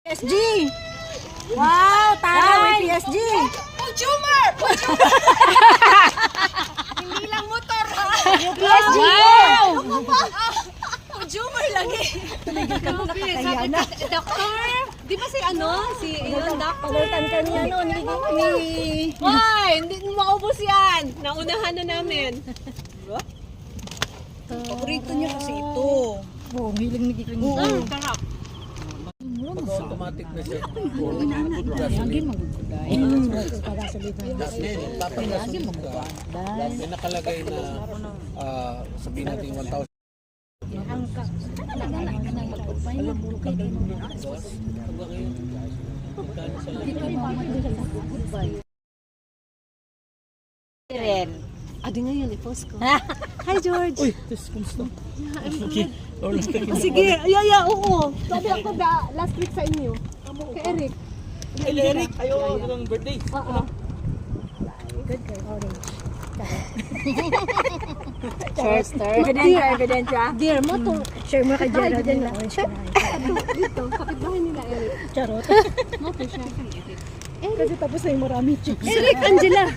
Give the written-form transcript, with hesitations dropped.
PSG! Wow, taray! PSG! Jumar! Hindi lang motor ha! PSG! Wow! Jumar lagi! Kaya na. Doktor! Di ba si si yung doctor? Pagalitan ka niya noon, ni... Why? Hindi maubos yan! Naunahan na namin. Paborito niya kasi ito. Oo, hiling ni Kikling. Sarap. Automatic na siya. Lagi maguguday. Para sa liban. May nakalagay na sabihin natin 1,000. Ang pagpapay na puro kay Ren. Adi ngayon, i-post ko. Hi, George. Uy, this kumusta? Sige, oo. Sabi ako last week sa inyo. Kay Eric. Hey, Eric, ayo, ng birthday. Oo. Good kay orange. Chester. Ebidensya. Dear mo to. Share mo kay Gerald din na orange na. Dito, kapitbahay nila Eric. Charot. Mo to siya. Kasi tapos na yung marami chicks. Eric, Angela.